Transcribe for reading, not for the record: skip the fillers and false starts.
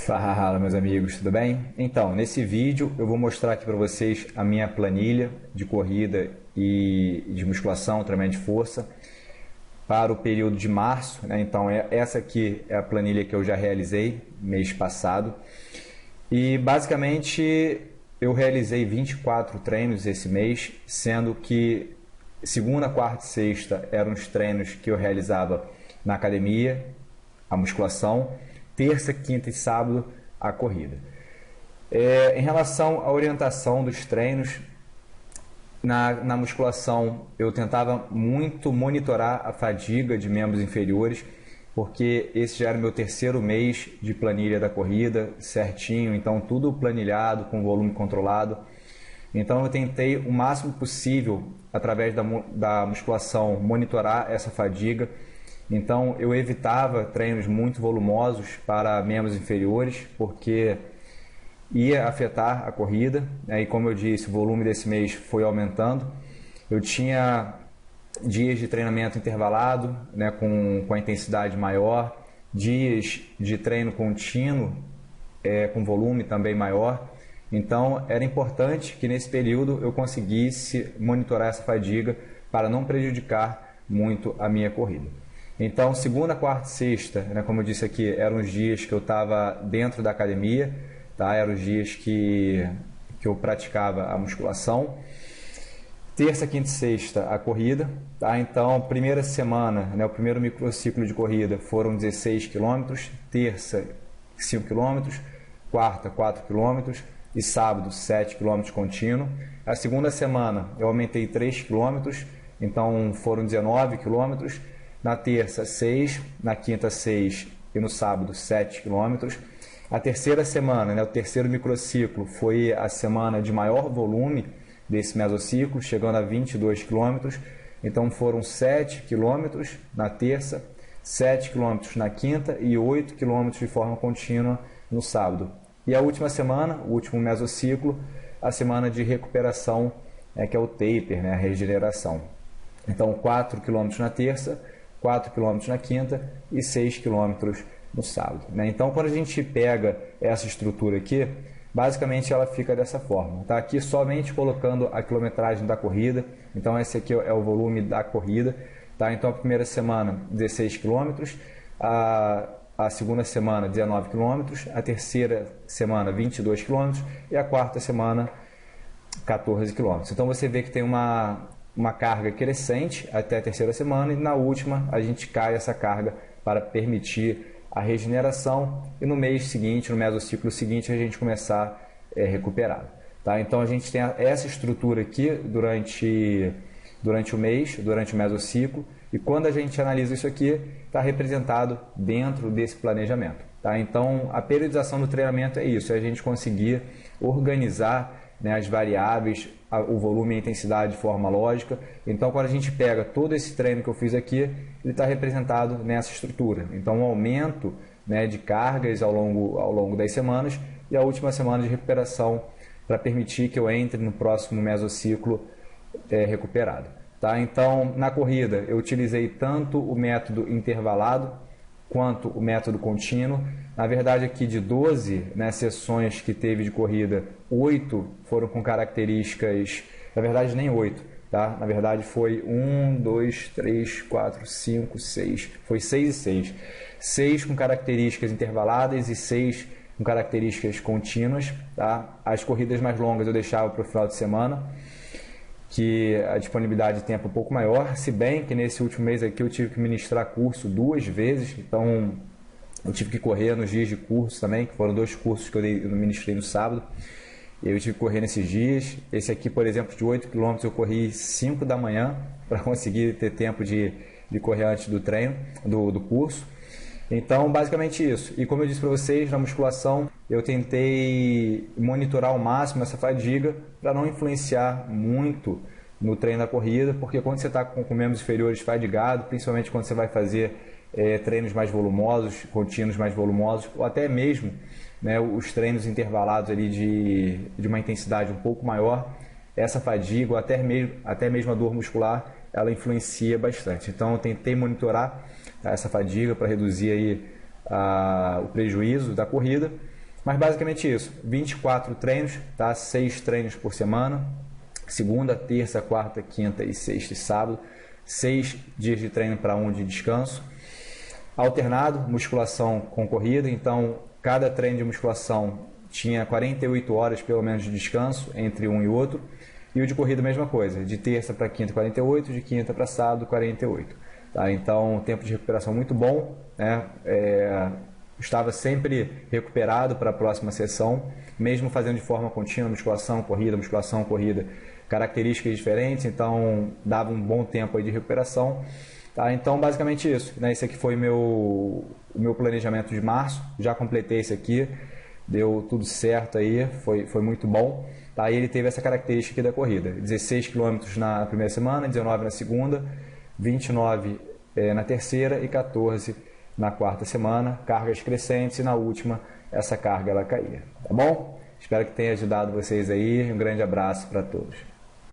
Fala, meus amigos, tudo bem? Então, nesse vídeo eu vou mostrar aqui para vocês a minha planilha de corrida e de musculação, treinamento de força para o período de março, né? Então, essa aqui é a planilha que eu já realizei mês passado e basicamente eu realizei 24 treinos esse mês, sendo que segunda, quarta e sexta eram os treinos que eu realizava na academia, a musculação, terça, quinta e sábado a corrida. Em relação à orientação dos treinos, na musculação eu tentava muito monitorar a fadiga de membros inferiores, porque esse já era o meu terceiro mês de planilha da corrida, certinho, então tudo planilhado, com volume controlado. Então eu tentei o máximo possível, através da musculação, monitorar essa fadiga. Então eu evitava treinos muito volumosos para membros inferiores, porque ia afetar a corrida, né? E como eu disse, o volume desse mês foi aumentando. Eu tinha dias de treinamento intervalado, né, com a intensidade maior, dias de treino contínuo, com volume também maior. Então era importante que nesse período eu conseguisse monitorar essa fadiga para não prejudicar muito a minha corrida. Então, segunda, quarta e sexta, né, como eu disse aqui, eram os dias que eu estava dentro da academia, tá? Eram os dias que eu praticava a musculação. Terça, quinta e sexta, a corrida. Tá? Então, primeira semana, né, o primeiro microciclo de corrida foram 16 km, terça, 5 km, quarta, 4 km e sábado, 7 km contínuo. A segunda semana, eu aumentei 3 km, então foram 19 km. Na terça, 6, na quinta, 6 e no sábado, 7 km. A terceira semana, né, o terceiro microciclo, foi a semana de maior volume desse mesociclo, chegando a 22 km. Então foram 7 km na terça, 7 km na quinta e 8 km de forma contínua no sábado. E a última semana, o último mesociclo, a semana de recuperação, que é o taper, né, a regeneração. Então 4 km na terça, 4 km na quinta e 6 km no sábado, né? Então, quando a gente pega essa estrutura aqui, basicamente ela fica dessa forma. Tá aqui somente colocando a quilometragem da corrida. Então, esse aqui é o volume da corrida. Tá? Então, a primeira semana, 16 km. A segunda semana, 19 km. A terceira semana, 22 km. E a quarta semana, 14 km. Então, você vê que tem uma carga crescente até a terceira semana e na última a gente cai essa carga para permitir a regeneração e no mês seguinte, no mesociclo seguinte, a gente começar recuperado. Tá? Então a gente tem essa estrutura aqui durante o mês, durante o mesociclo, e quando a gente analisa isso aqui, está representado dentro desse planejamento. Tá? Então a periodização do treinamento é isso, é a gente conseguir organizar, né, as variáveis, o volume e a intensidade de forma lógica. Então, quando a gente pega todo esse treino que eu fiz aqui, ele está representado nessa estrutura. Então, um aumento, né, de cargas ao longo das semanas e a última semana de recuperação para permitir que eu entre no próximo mesociclo recuperado. Tá? Então, na corrida, eu utilizei tanto o método intervalado quanto o método contínuo. Na verdade, aqui de 12, né, sessões que teve de corrida, 8 foram com características, na verdade nem 8, tá? Na verdade foi 1, 2, 3, 4, 5, 6, foi 6 e 6. 6 com características intervaladas e 6 com características contínuas, tá? As corridas mais longas eu deixava para o final de semana, que a disponibilidade de tempo é um pouco maior, se bem que nesse último mês aqui eu tive que ministrar curso 2 vezes, então eu tive que correr nos dias de curso também, que foram 2 cursos que eu ministrei no sábado, eu tive que correr nesses dias. Esse aqui, por exemplo, de 8 km eu corri 5 da manhã para conseguir ter tempo de correr antes do treino, do curso. Então, basicamente isso. E como eu disse para vocês, na musculação eu tentei monitorar ao máximo essa fadiga para não influenciar muito no treino da corrida, porque quando você está com membros inferiores fadigados, principalmente quando você vai fazer treinos mais volumosos, contínuos mais volumosos, ou até mesmo, né, os treinos intervalados ali de uma intensidade um pouco maior, essa fadiga ou até mesmo a dor muscular, ela influencia bastante. Então eu tentei monitorar essa fadiga para reduzir aí o prejuízo da corrida. Mas basicamente isso, 24 treinos, tá? 6 treinos por semana, segunda, terça, quarta, quinta e sexta e sábado, 6 dias de treino para 1 de descanso, alternado, musculação com corrida, então cada treino de musculação tinha 48 horas pelo menos de descanso entre um e outro, e o de corrida a mesma coisa, de terça para quinta 48, de quinta para sábado 48, tá? Então tempo de recuperação muito bom, né? Estava sempre recuperado para a próxima sessão, mesmo fazendo de forma contínua musculação, corrida, características diferentes, então dava um bom tempo aí de recuperação. Tá? Então, basicamente isso, né? Esse aqui foi o meu planejamento de março, já completei esse aqui, deu tudo certo aí, foi muito bom. Tá? E ele teve essa característica aqui da corrida, 16 km na primeira semana, 19 na segunda, 29 na terceira e 14 na quarta semana, cargas crescentes, e na última essa carga ela caía. Tá bom? Espero que tenha ajudado vocês aí, um grande abraço para todos.